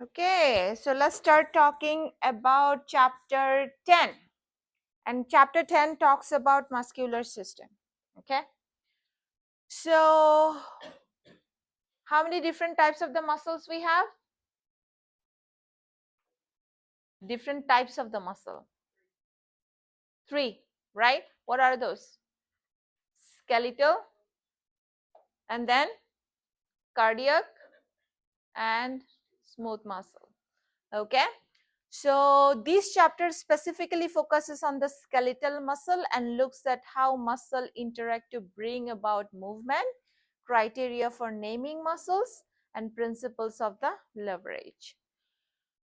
Okay, so let's start talking about chapter 10. And chapter 10 talks about muscular system. Okay, so how many different types of the muscles we have? Different types of the muscle. 3, right? What are those? Skeletal, and then cardiac and smooth muscle. Okay, so this chapter specifically focuses on the skeletal muscle and looks at how muscle interact to bring about movement, criteria for naming muscles, and principles of the leverage.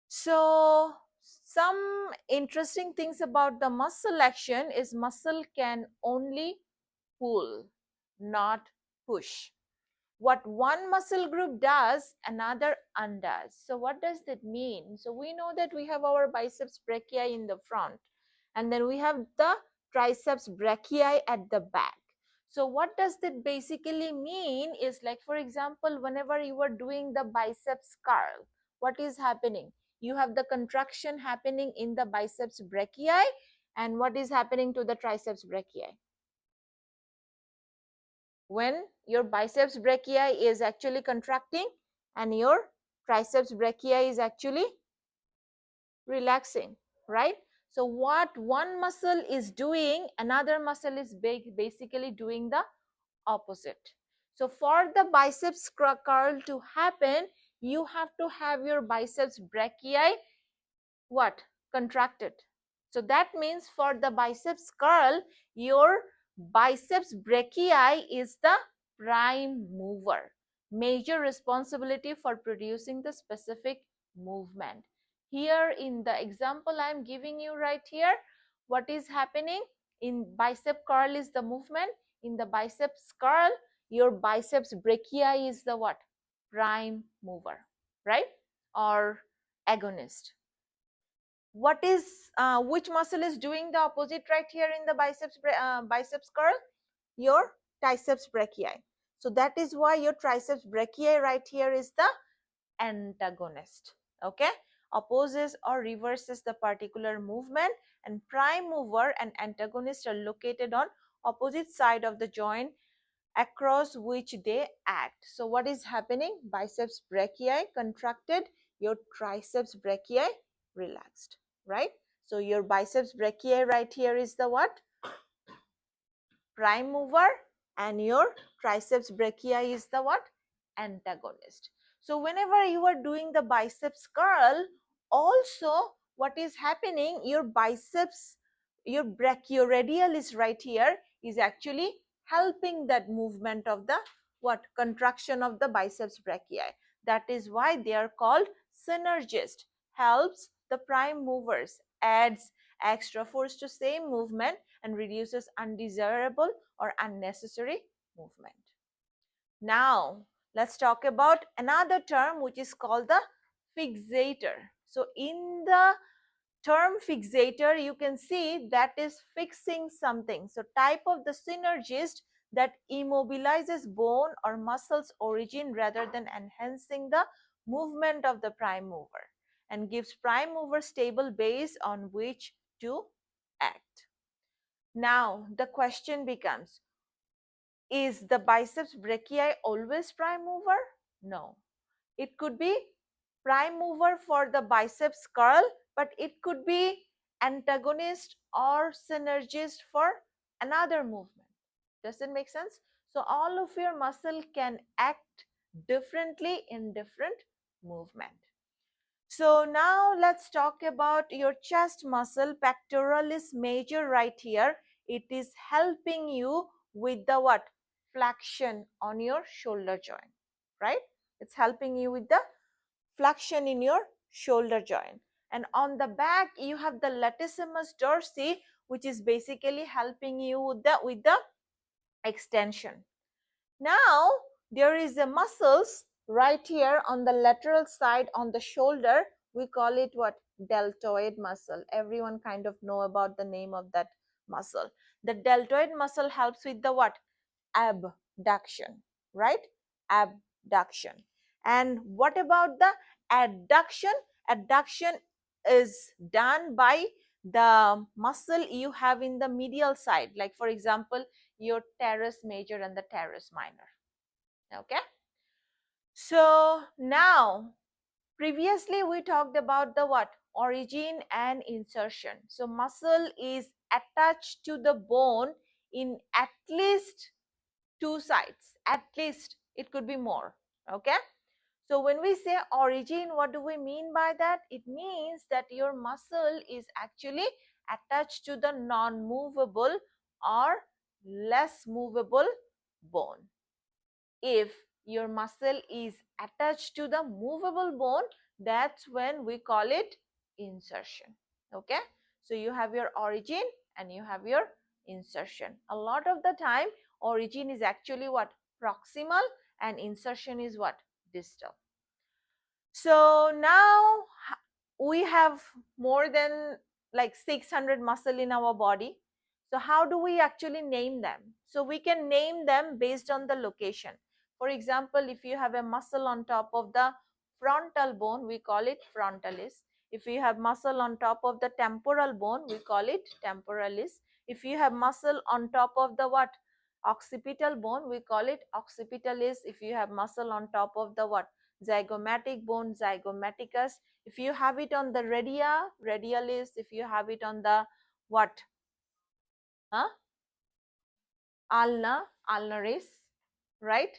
So some interesting things about the muscle action is muscle can only pull, not push. What one muscle group does, another undoes. So what does that mean? So we know that we have our biceps brachii in the front, and then we have the triceps brachii at the back. So what does that basically mean is, like, for example, whenever you are doing the biceps curl, what is happening? You have the contraction happening in the biceps brachii, and what is happening to the triceps brachii? When your biceps brachii is actually contracting and your triceps brachii is actually relaxing, right? So what one muscle is doing, another muscle is basically doing the opposite. So for the biceps curl to happen, you have to have your biceps brachii what? Contracted. So that means for the biceps curl, your biceps brachii is the prime mover, major responsibility for producing the specific movement. Here in the example I am giving you right here, what is happening in bicep curl is the movement. In the biceps curl, your biceps brachii is the what? Prime mover, right? Or agonist. What is which muscle is doing the opposite right here in the biceps curl? Your triceps brachii. So that is why your triceps brachii right here is the antagonist. Okay, opposes or reverses the particular movement, and prime mover and antagonist are located on opposite side of the joint across which they act. So what is happening? Biceps brachii contracted, your triceps brachii relaxed, right? So your biceps brachii right here is the what? Prime mover, and your triceps brachii is the what? Antagonist. So whenever you are doing the biceps curl, also what is happening, your biceps, your brachioradial is right here, is actually helping that movement of the what? Contraction of the biceps brachii. That is why they are called synergist. Helps the prime movers, adds extra force to same movement, and reduces undesirable or unnecessary movement. Now, let's talk about another term which is called the fixator. So, in the term fixator, you can see that is fixing something. So, type of the synergist that immobilizes bone or muscles origin rather than enhancing the movement of the prime mover, and gives prime mover stable base on which to act. Now, the question becomes, is the biceps brachii always prime mover? No. It could be prime mover for the biceps curl, but it could be antagonist or synergist for another movement. Does it make sense? So all of your muscle can act differently in different movement. So now let's talk about your chest muscle. Pectoralis major right here. It is helping you with the what? Flexion on your shoulder joint, right? It's helping you with the flexion in your shoulder joint. And on the back, you have the latissimus dorsi, which is basically helping you with the extension. Now, there is a muscles right here on the lateral side on the shoulder. We call it what? Deltoid muscle. Everyone kind of know about the name of that muscle. The deltoid muscle helps with the what? Abduction, right? Abduction. And what about the Adduction, adduction is done by the muscle you have in the medial side, like for example your teres major and the teres minor. Okay, so now previously we talked about the what, origin and insertion. So muscle is attached to the bone in at least two sides, at least, it could be more. Okay, so when we say origin, what do we mean by that? It means that your muscle is actually attached to the non-movable or less movable bone. If your muscle is attached to the movable bone, that's when we call it insertion. Okay, so you have your origin and you have your insertion. A lot of the time origin is actually what, proximal, and insertion is what, distal. So now we have more than like 600 muscle in our body. So how do we actually name them? So we can name them based on the location. For example, if you have a muscle on top of the frontal bone, we call it frontalis. If you have muscle on top of the temporal bone, we call it temporalis. If you have muscle on top of the what, occipital bone, we call it occipitalis. If you have muscle on top of the what, zygomatic bone, zygomaticus. If you have it on the radia, radialis. If you have it on the what, huh? Ulna, ulnaris, right?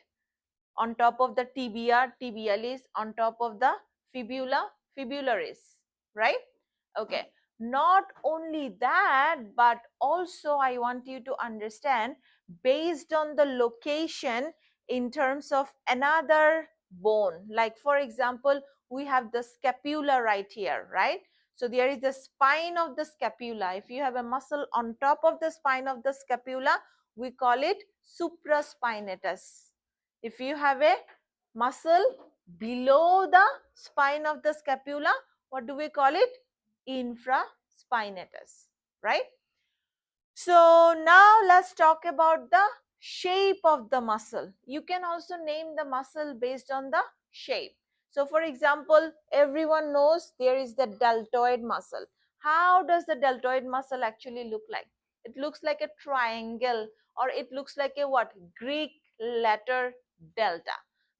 On top of the tibia, tibialis. On top of the fibula, fibularis, right? Okay, not only that, but also I want you to understand based on the location in terms of another bone. Like for example, we have the scapula right here, right? So there is the spine of the scapula. If you have a muscle on top of the spine of the scapula, we call it supraspinatus. If you have a muscle below the spine of the scapula, what do we call it? Infraspinatus, right? So now let's talk about the shape of the muscle. You can also name the muscle based on the shape. So for example, everyone knows there is the deltoid muscle. How does the deltoid muscle actually look like? It looks like a triangle, or it looks like a what? Greek letter delta.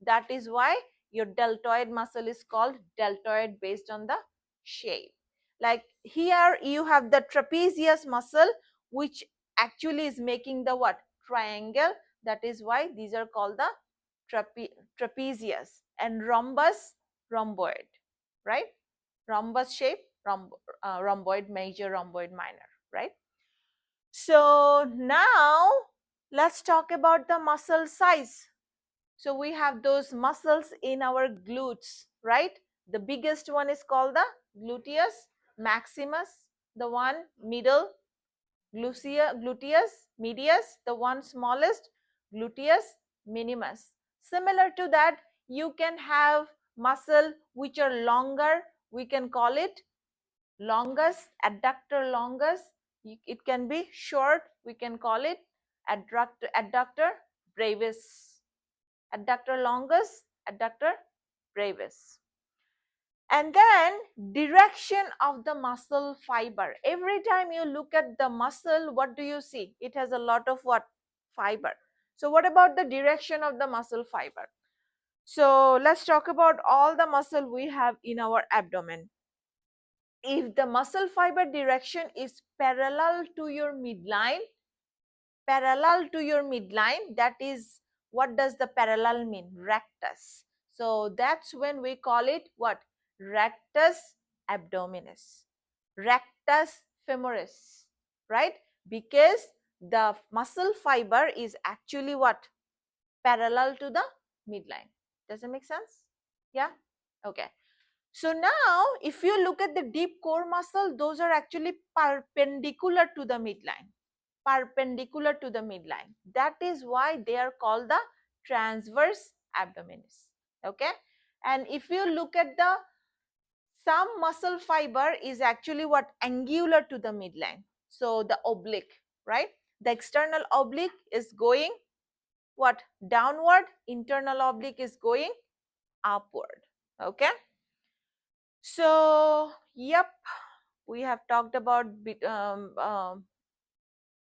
That is why your deltoid muscle is called deltoid based on the shape. Like here you have the trapezius muscle, which actually is making the what, triangle. That is why these are called the trapezius, and rhombus, rhomboid, right? Rhombus shape, rhomboid major, rhomboid minor, right? So now let's talk about the muscle size. So we have those muscles in our glutes, right? The biggest one is called the gluteus maximus, the one middle, gluteus medius, the one smallest, gluteus minimus. Similar to that, you can have muscle which are longer. We can call it longus, adductor longus. It can be short. We can call it adductor brevis. Adductor longus, adductor brevis. And then direction of the muscle fiber. Every time you look at the muscle, what do you see? It has a lot of what? Fiber. So what about the direction of the muscle fiber? So let's talk about all the muscle we have in our abdomen. If the muscle fiber direction is parallel to your midline, that is, what does the parallel mean? Rectus. So that's when we call it what? Rectus abdominis, rectus femoris, right? Because the muscle fiber is actually what? Parallel to the midline. Does it make sense? Yeah, okay. So now if you look at the deep core muscle, those are actually perpendicular to the midline, perpendicular to the midline. That is why they are called the transverse abdominis. Okay, and if you look at the some muscle fiber is actually what? Angular to the midline. So the oblique, right? The external oblique is going what? Downward. Internal oblique is going upward. Okay, So, yep, we have talked about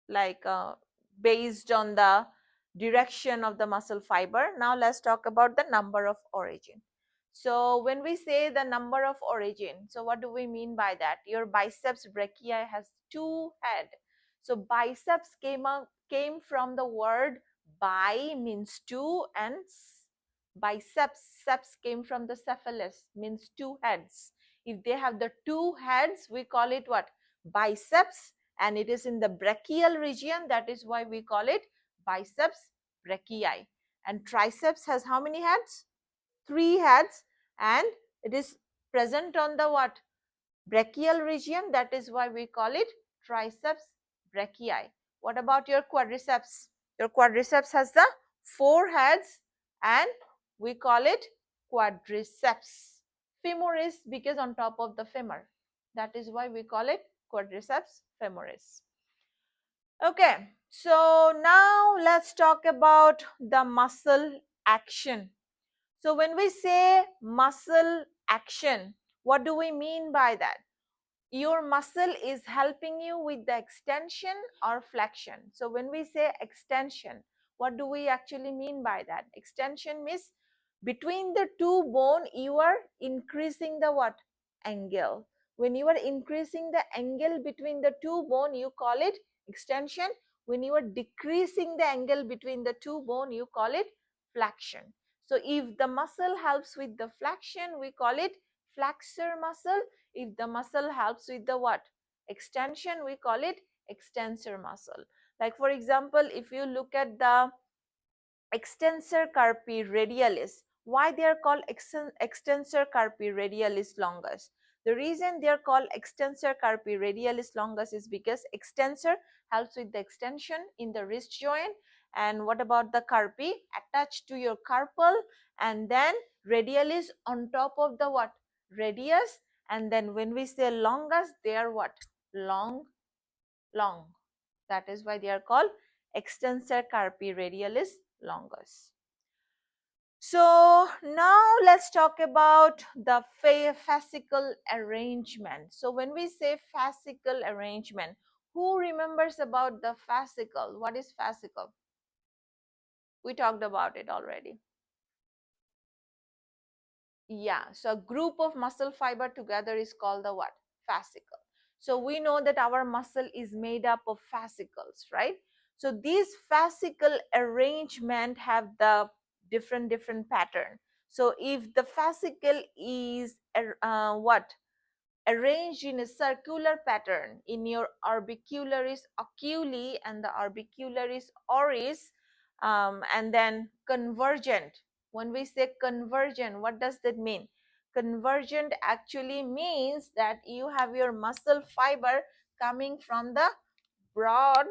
like based on the direction of the muscle fiber. Now let's talk about the number of origin. So when we say the number of origin, so what do we mean by that? Your biceps brachii has two head. So biceps came from the word bi means two, and biceps seps came from the cephalus means two heads. If they have the two heads, we call it what? Biceps, and it is in the brachial region. That is why we call it biceps brachii. And triceps has how many heads? Three heads, and it is present on the what? Brachial region. That is why we call it triceps brachii. What about your quadriceps? Your quadriceps has the four heads, and we call it quadriceps. Femoris because on top of the femur. That is why we call it quadriceps femoris. Okay, so now let's talk about the muscle action. So when we say muscle action, what do we mean by that? Your muscle is helping you with the extension or flexion. So when we say extension, what do we actually mean by that? Extension means between the two bone you are increasing the what? Angle. When you are increasing the angle between the two bone, you call it extension. When you are decreasing the angle between the two bone, you call it flexion. So if the muscle helps with the flexion, we call it flexor muscle. If the muscle helps with the what? Extension, we call it extensor muscle. Like for example, if you look at the extensor carpi radialis. Why they are called extensor carpi radialis longus? The reason they are called extensor carpi radialis longus is because extensor helps with the extension in the wrist joint. And what about the carpi? Attached to your carpal, and then radialis on top of the what? Radius. And then when we say longus, they are what? Long, long. That is why they are called extensor carpi radialis longus. So now let's talk about the fascicle arrangement. So when we say fascicle arrangement, who remembers about the fascicle? What is fascicle? We talked about it already. Yeah, so a group of muscle fiber together is called the what? Fascicle. So we know that our muscle is made up of fascicles, right? So these fascicle arrangement have the different pattern. So if the fascicle is what? Arranged in a circular pattern in your orbicularis oculi and the orbicularis oris, and then convergent. When we say convergent, what does that mean? Convergent actually means that you have your muscle fiber coming from the broad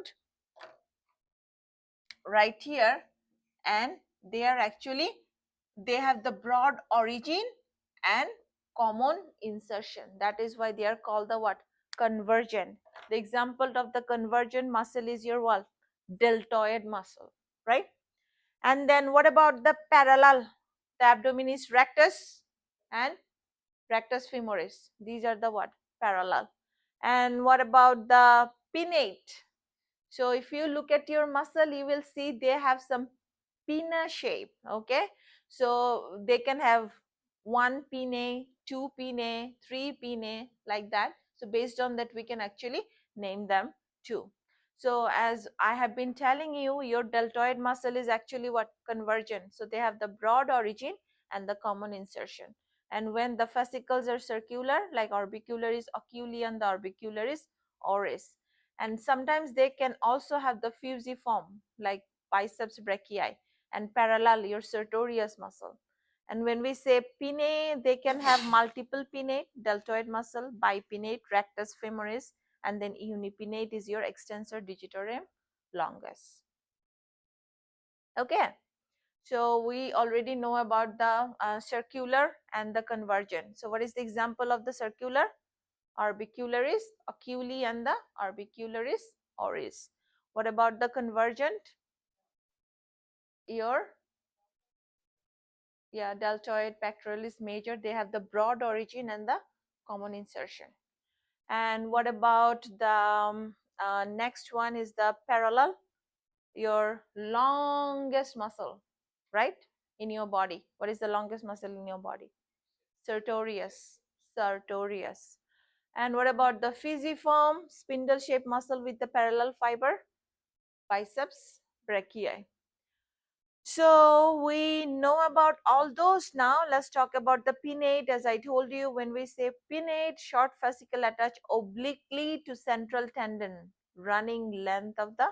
right here, and they are actually, they have the broad origin and common insertion. That is why they are called the what? Convergent. The example of the convergent muscle is your what? Deltoid muscle, right? And then what about the parallel? The abdominis rectus and rectus femoris. These are the what? Parallel. And what about the pinnate? So if you look at your muscle, you will see they have some pinna shape. Okay, so they can have one pinnae, two pinnae, three pinnae, like that. So based on that we can actually name them too. So as I have been telling you, your deltoid muscle is actually what? Convergent. So they have the broad origin and the common insertion. And when the fascicles are circular, like orbicularis oculi and the orbicularis oris, and sometimes they can also have the fusiform like biceps brachii, and parallel your sartorius muscle. And when we say pinnae, they can have multiple pinnate, deltoid muscle, bipinnate, rectus femoris, and then unipinnate is your extensor digitorum longus. Okay, so we already know about the circular and the convergent. So what is the example of the circular? Orbicularis oculi and the orbicularis oris. What about the convergent? Your, yeah, deltoid pectoralis major. They have the broad origin and the common insertion. And what about the next one is the parallel, your longest muscle, right, in your body. What is the longest muscle in your body? Sartorius. Sartorius. And what about the pisiform, spindle shaped muscle with the parallel fiber? Biceps brachii. So we know about all those now. Let's talk about the pinnate. As I told you, when we say pinnate, short fascicle attached obliquely to central tendon, running length of the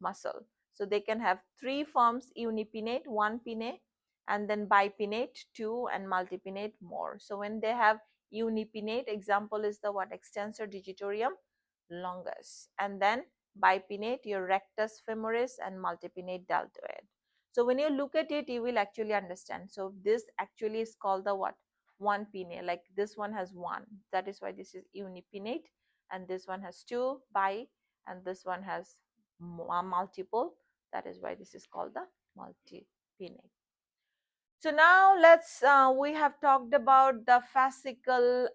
muscle. So they can have three forms: unipinnate, one pinnate, and then bipinnate, two, and multipinnate, more. So when they have unipinnate, example is the what? Extensor digitorum longus. And then bipinnate, your rectus femoris, and multipinnate deltoid. So when you look at it, you will actually understand. So this actually is called the what? One pinnae. Like this one has one. That is why this is unipinnate. And this one has two, bi, and this one has multiple. That is why this is called the multipinnate. So now we have talked about the fascicle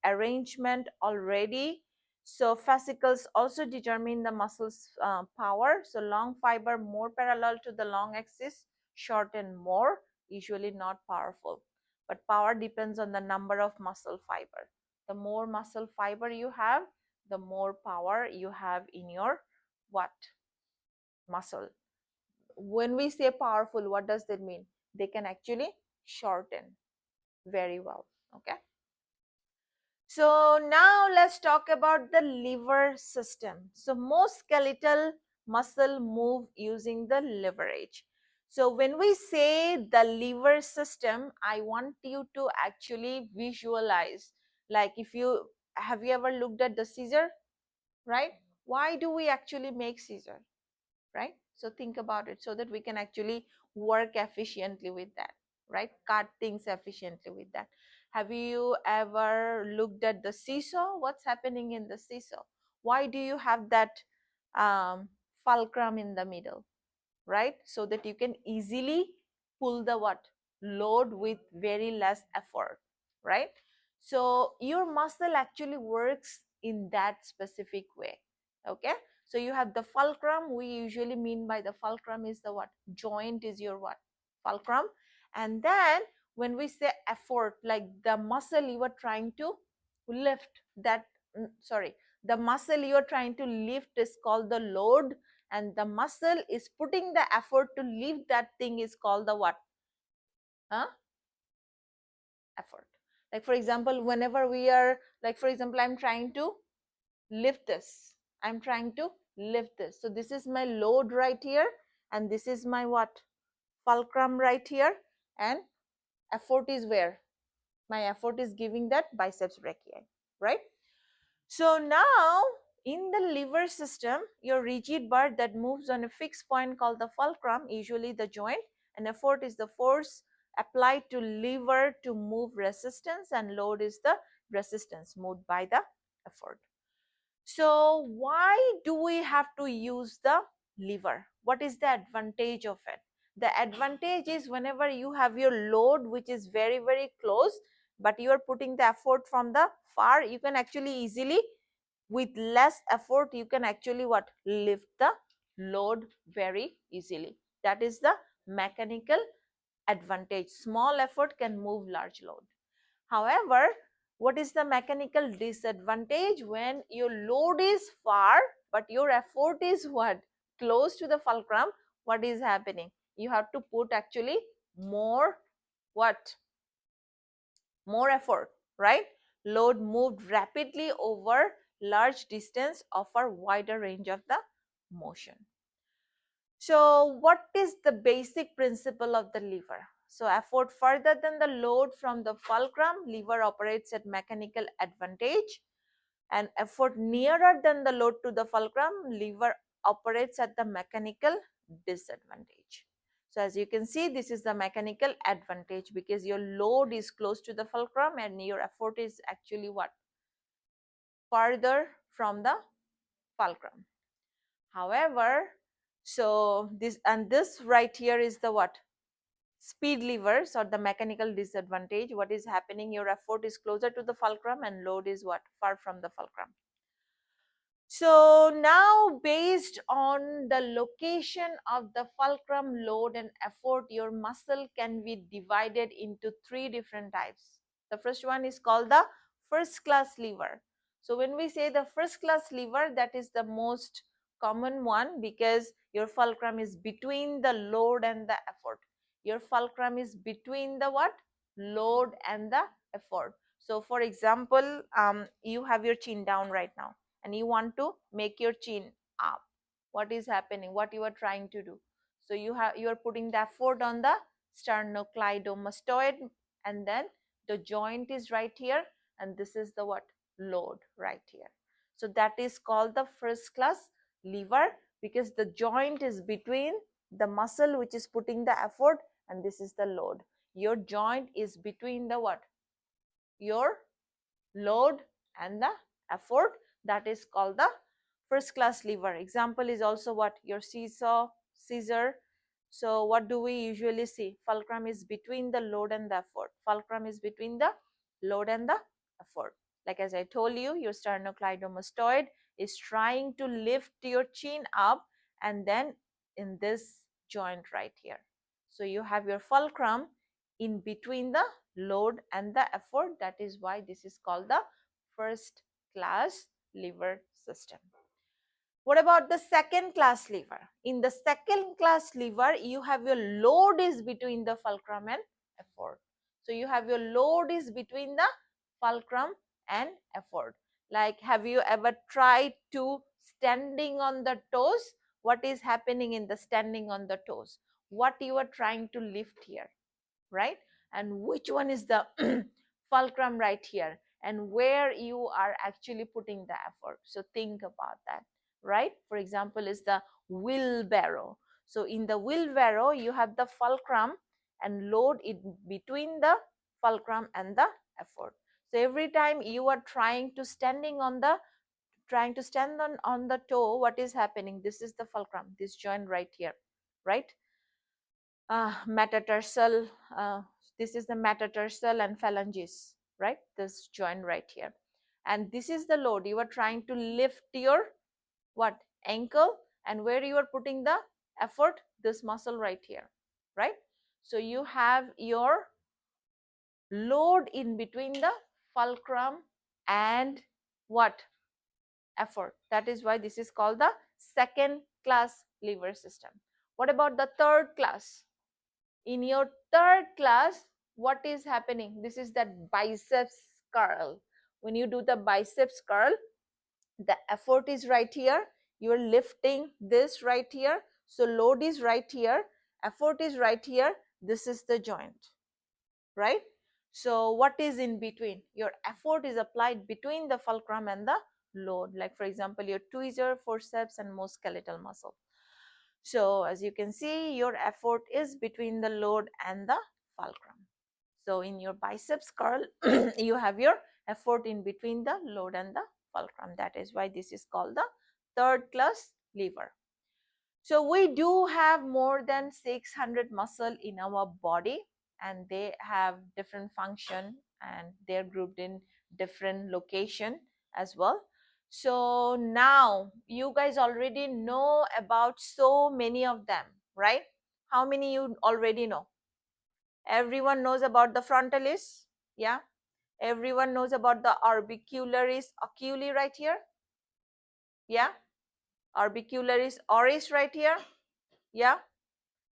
arrangement already. So fascicles also determine the muscle's power. So long fiber more parallel to the long axis, short and more, usually not powerful. But power depends on the number of muscle fiber. The more muscle fiber you have, the more power you have in your what? Muscle. When we say powerful, what does that mean? They can actually shorten very well. Okay, so now let's talk about the liver system. So most skeletal muscle move using the leverage. So when we say the liver system, I want you to actually visualize, like if you have you ever looked at the scissor, right? Why do we actually make scissor, right? So think about it, so that we can actually work efficiently with that, right? Cut things efficiently with that. Have you ever looked at the seesaw? What's happening in the seesaw? Why do you have that fulcrum in the middle, right? So that you can easily pull the what? Load with very less effort, right? So your muscle actually works in that specific way. Okay, so you have the fulcrum. We usually mean by the fulcrum is the what? Joint is your what? Fulcrum. And then when we say effort, like the muscle you are trying to lift, that sorry, the muscle you are trying to lift is called the load, and the muscle is putting the effort to lift that thing is called the what? Huh? Effort. Like for example, whenever we are, like for example, I'm trying to lift this. I'm trying to lift this. So this is my load right here, and this is my what? Fulcrum right here, and effort is where? My effort is giving that biceps brachii, right? So now in the liver system, your rigid bar that moves on a fixed point called the fulcrum, usually the joint, and effort is the force applied to lever to move resistance, and load is the resistance moved by the effort. So why do we have to use the lever? What is the advantage of it? The advantage is whenever you have your load which is very, very close, but you are putting the effort from the far, you can actually easily, with less effort, you can actually what? Lift the load very easily. That is the mechanical advantage. Small effort can move large load. However, what is the mechanical disadvantage? When your load is far, but your effort is what? Close to the fulcrum, what is happening? You have to put actually more what? More effort, right? Load moved rapidly over large distance offer wider range of the motion. So what is the basic principle of the lever? So effort further than the load from the fulcrum, lever operates at mechanical advantage, and effort nearer than the load to the fulcrum, lever operates at the mechanical disadvantage. So as you can see, this is the mechanical advantage because your load is close to the fulcrum and your effort is actually what? Further from the fulcrum. However, so this right here is the what? speed levers or the mechanical disadvantage. What is happening? Your effort is closer to the fulcrum and load is what? Far from the fulcrum. So now, based on the location of the fulcrum, load and effort, your muscle can be divided into three different types. The first one is called the first class lever. So when we say the first class lever, that is the most common one because your fulcrum is between the load and the effort. Your fulcrum is between the what? Load and the effort. So for example, you have your chin down right now and you want to make your chin up. What is happening? What you are trying to do? So you are putting the effort on the sternocleidomastoid, and then the joint is right here, and this is the what? Load right here. So that is called the first class lever because the joint is between the muscle which is putting the effort, and this is the load. Your joint is between the what? Your load and the effort. That is called the first class lever. Example is also what? Your seesaw, scissor. So what do we usually see? Fulcrum is between the load and the effort. Fulcrum is between the load and the effort. Like as I told you, your sternocleidomastoid is trying to lift your chin up, and then in this joint right here. So you have your fulcrum in between the load and the effort. That is why this is called the first class lever system. What about the second class lever? In the second class lever, you have your load is between the fulcrum and effort. So you have your load is between the fulcrum and effort. Like, have you ever tried to standing on the toes? What is happening in the standing on the toes? What you are trying to lift here, right? And which one is the fulcrum right here, and where you are actually putting the effort? So think about that, right? For example, is the wheelbarrow. So in the wheelbarrow, you have the fulcrum and load in between the fulcrum and the effort. So every time you are trying to stand on the toe, what is happening? This is the fulcrum, this joint right here, right? Metatarsal, this is the metatarsal and phalanges, right? This joint right here. And this is the load. You are trying to lift your what? Ankle, and where you are putting the effort? This muscle right here, right? So you have your load in between the fulcrum and what? Effort. That is why this is called the second class lever system. What about the third class? In your third class, what is happening? This is that biceps curl. When you do the biceps curl, the effort is right here. You are lifting this right here. So load is right here. Effort is right here. This is the joint, right? So what is in between? Your effort is applied between the fulcrum and the load. Like for example, your tweezer, forceps, and most skeletal muscle. So as you can see, your effort is between the load and the fulcrum. So in your biceps curl, you have your effort in between the load and the fulcrum. That is why this is called the third class lever. So we do have more than 600 muscle in our body, and they have different function, and they're grouped in different location as well. So now you guys already know about so many of them, right? How many you already know? Everyone knows about the frontalis, yeah? Everyone knows about the orbicularis oculi right here, yeah? Orbicularis oris right here, yeah?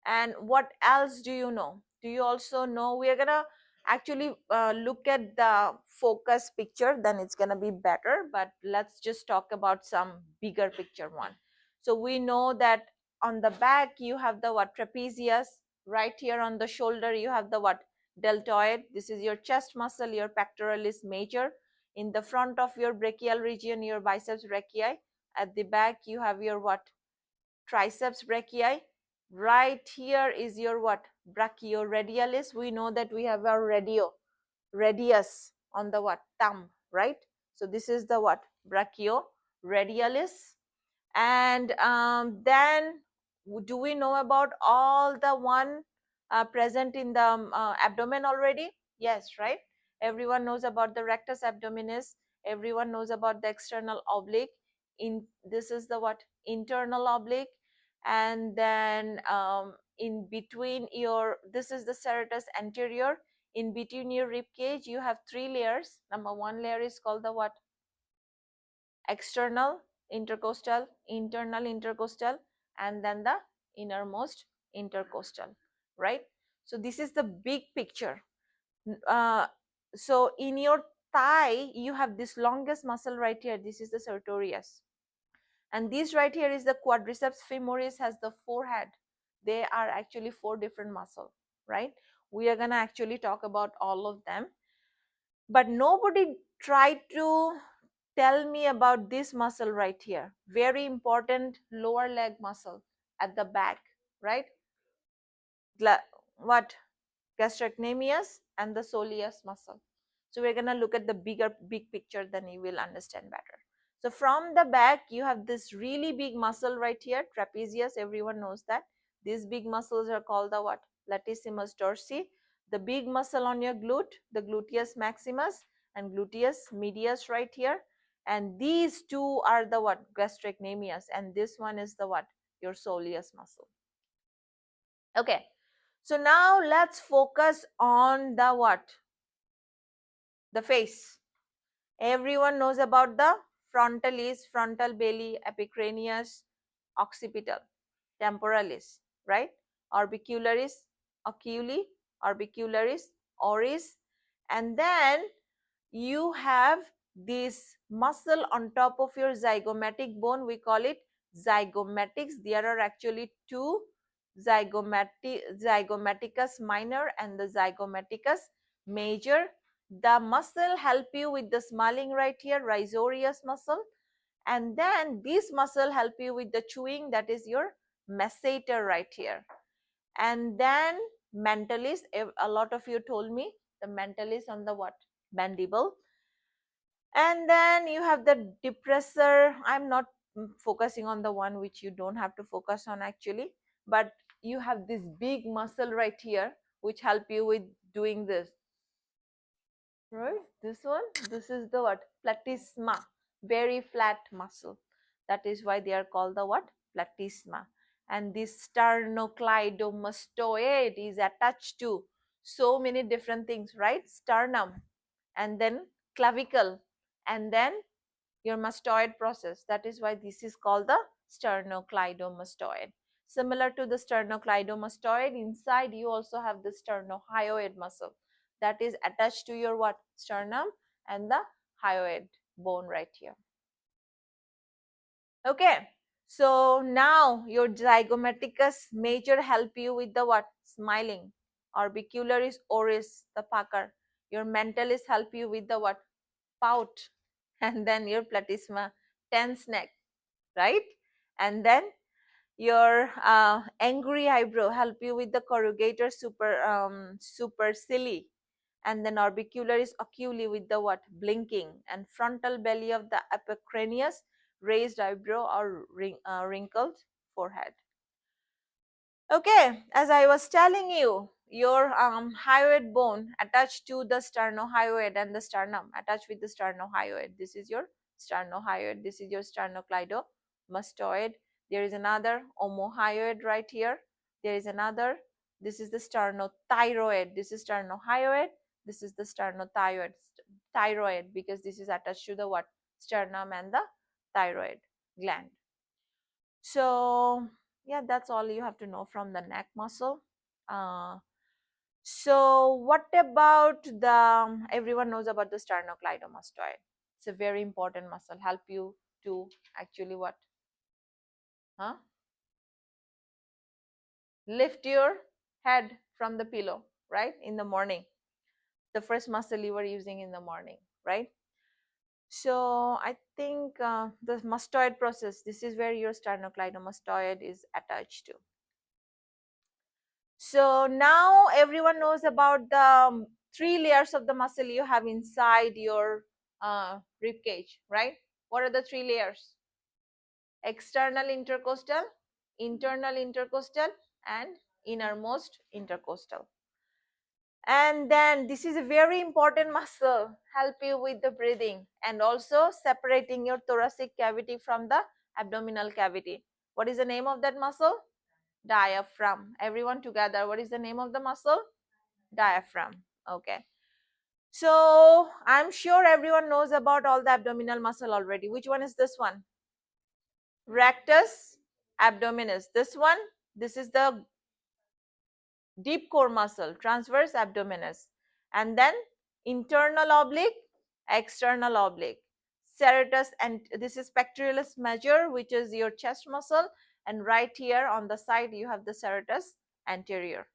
And what else do you know? Do you also know? We are gonna actually look at the focus picture, then it's gonna be better, but let's just talk about some bigger picture one. So we know that on the back you have the what? Trapezius. Right here on the shoulder you have the what? Deltoid. This is your chest muscle. Your pectoralis major. In the front of your brachial region, your biceps brachii. At the back you have your what? Triceps brachii. Right here is your what? Brachioradialis. We know that we have our radius on the what? Thumb, right? So this is the what? Brachioradialis. And then do we know about all the one present in the abdomen already? Yes, right? Everyone knows about the rectus abdominis. Everyone knows about the external oblique. In this is the what? Internal oblique. And then in between your, this is the serratus anterior. In between your rib cage, you have three layers. Number one layer is called the what? External intercostal, internal intercostal, and then the innermost intercostal, right? So this is the big picture. uh, so in your thigh you have this longest muscle right here. This is the sartorius, and this right here is the quadriceps femoris, has the forehead. They are actually four different muscle, right? We are gonna actually talk about all of them, but nobody tried to tell me about this muscle right here. Very important lower leg muscle at the back, right? What? Gastrocnemius and the soleus muscle. So we're going to look at the big picture, then you will understand better. So from the back, you have this really big muscle right here, trapezius. Everyone knows that. These big muscles are called the what? Latissimus dorsi. The big muscle on your glute, the gluteus maximus and gluteus medius right here. And these two are the what? Gastrocnemius. And this one is the what? Your soleus muscle. Okay. So now let's focus on the what? The face. Everyone knows about the frontalis, frontal belly, epicranius, occipital, temporalis, right? Orbicularis, oculi, orbicularis, oris, and then you have this muscle on top of your zygomatic bone. We call it zygomatics. There are actually two, zygomaticus minor and the zygomaticus major. The muscle help you with the smelling right here, rhizorius muscle, and then this muscle help you with the chewing, that is your masseter right here. And then mentalis, a lot of you told me the mentalis on the what? Mandible. And then you have the depressor. I'm not focusing on the one which you don't have to focus on actually, but you have this big muscle right here which help you with doing this, right? This one, this is the what? Platysma, very flat muscle. That is why they are called the what? Platysma. And this sternocleidomastoid is attached to so many different things, right? Sternum, and then clavicle, and then your mastoid process. That is why this is called the sternocleidomastoid. Similar to the sternocleidomastoid, inside you also have the sternohyoid muscle that is attached to your what? Sternum and the hyoid bone right here. Okay. So now your zygomaticus major help you with the what? Smiling. Orbicularis oris, the pucker. Your mentalis help you with the what? Pout. And then your platysma, tense neck, right? And then your angry eyebrow help you with the corrugator supercilii, and then orbicularis oculi with the what? Blinking, and frontal belly of the epicranius, raised eyebrow or wrinkled forehead. Okay, as I was telling you, your hyoid bone attached to the sternohyoid and the sternum, attached with the sternohyoid. This is your sternohyoid. This is your sternocleidomastoid. There is another omohyoid right here. There is another. This is the sternothyroid. This is sternohyoid. This is the sternothyroid. Thyroid, because this is attached to the what? Sternum and the thyroid gland. So yeah, that's all you have to know from the neck muscle. So what about the, everyone knows about the sternocleidomastoid. It's a very important muscle, help you to actually what? Huh? Lift your head from the pillow, right? In the morning. The first muscle you were using in the morning, right? So I think the mastoid process, this is where your sternocleidomastoid is attached to. So now everyone knows about the three layers of the muscle you have inside your rib cage, right? What are the three layers? External intercostal, internal intercostal, and innermost intercostal. And then this is a very important muscle, help you with the breathing and also separating your thoracic cavity from the abdominal cavity. What is the name of that muscle? Diaphragm. Everyone together, what is the name of the muscle? Diaphragm. Okay, so I'm sure everyone knows about all the abdominal muscle already. Which one is this one? Rectus abdominis. This one, this is the deep core muscle, transverse abdominis. And then internal oblique, external oblique. Serratus, and this is pectoralis major, which is your chest muscle. And right here on the side, you have the serratus anterior.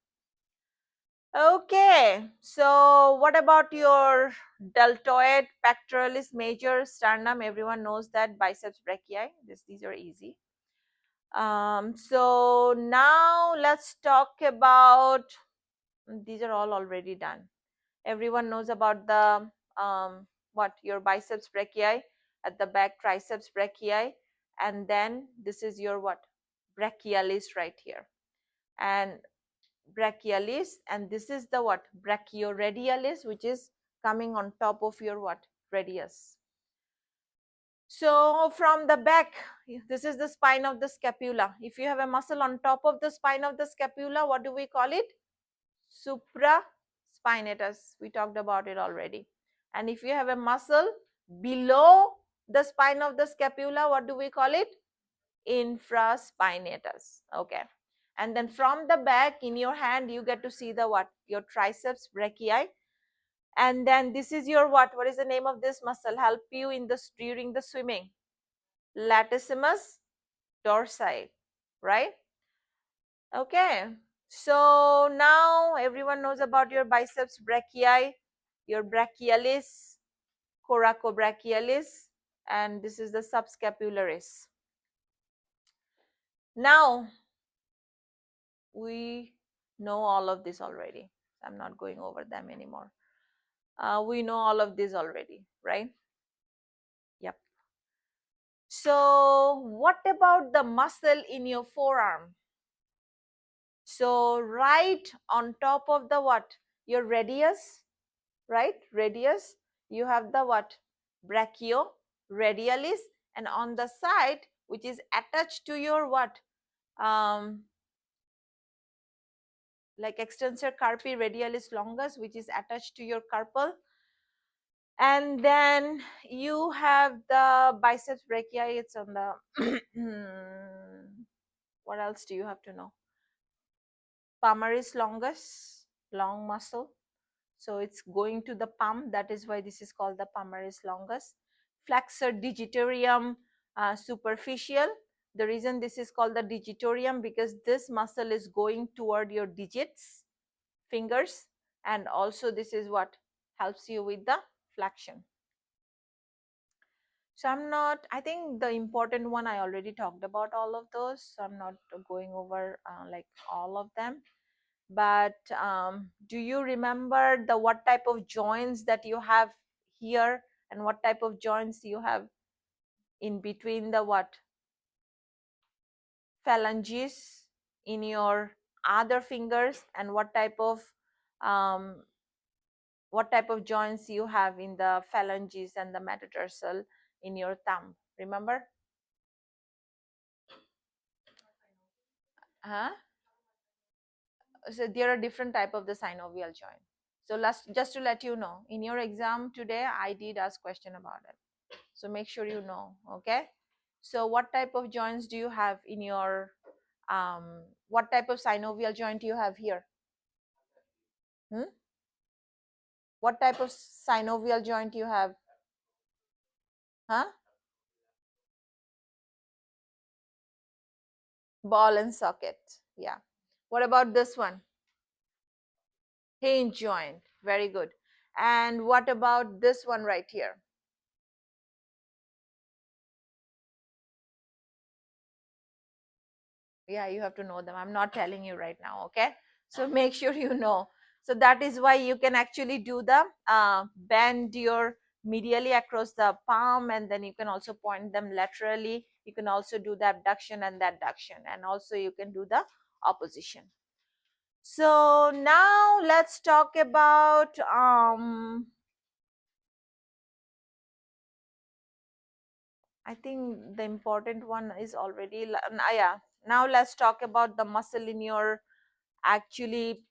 Okay, so what about your deltoid, pectoralis major, sternum? Everyone knows that, biceps brachii. These are easy. So now let's talk about, these are all already done. Everyone knows about the what, your biceps brachii, at the back triceps brachii, and then this is your what, brachialis right here, and brachialis, and this is the what, brachioradialis, which is coming on top of your what, radius. So from the back, this is the spine of the scapula. If you have a muscle on top of the spine of the scapula, what do we call it? Supraspinatus. We talked about it already. And if you have a muscle below the spine of the scapula, what do we call it? Infraspinatus. Okay. And then from the back in your hand, you get to see the what? Your triceps brachii. And then this is your what? What is the name of this muscle? Help you in this during the swimming. Latissimus dorsi, right? Okay. So now everyone knows about your biceps brachii, your brachialis, coracobrachialis, and this is the subscapularis. Now we know all of this already. I'm not going over them anymore. We know all of this already, right? Yep. So what about the muscle in your forearm? So right on top of the what? Your radius, right? Radius, you have the what? Brachioradialis, and on the side, which is attached to your what? Like extensor carpi radialis longus, which is attached to your carpal. And then you have the biceps brachii, it's on the what else do you have to know? Palmaris longus, long muscle. So it's going to the palm, that is why this is called the palmaris longus. Flexor digitorum superficial. The reason this is called the digitorum, because this muscle is going toward your digits, fingers, and also this is what helps you with the flexion. So I think the important one, I already talked about all of those, so I'm not going over like all of them. But do you remember the what type of joints that you have here, and what type of joints you have in between the what, phalanges in your other fingers, and um, what type of joints you have in the phalanges and the metatarsal in your thumb? Remember? Huh? So there are different type of the synovial joint. So just to let you know, in your exam today, I did ask question about it. So make sure you know, okay? So what type of joints do you have in your, what type of synovial joint do you have here? Hmm? What type of synovial joint you have? Huh? Ball and socket. Yeah. What about this one? Hinge joint. Very good. And what about this one right here? Yeah, you have to know them. I'm not telling you right now, okay? So make sure you know. So that is why you can actually do the bend your medially across the palm, and then you can also point them laterally. You can also do the abduction and the adduction, and also you can do the opposition. So now let's talk about I think the important one is already yeah. Now let's talk about the muscle in your actually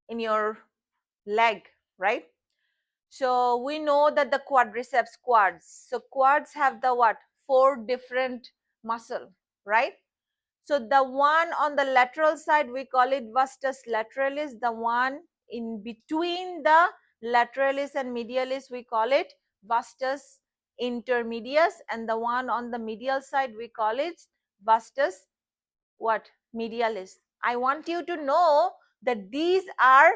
in your leg, right? So we know that the quadriceps quads. So quads have the what? Four different muscle, right? So the one on the lateral side, we call it vastus lateralis. The one in between the lateralis and medialis, we call it vastus intermedius. And the one on the medial side, we call it vastus what? Medialis. I want you to know that these are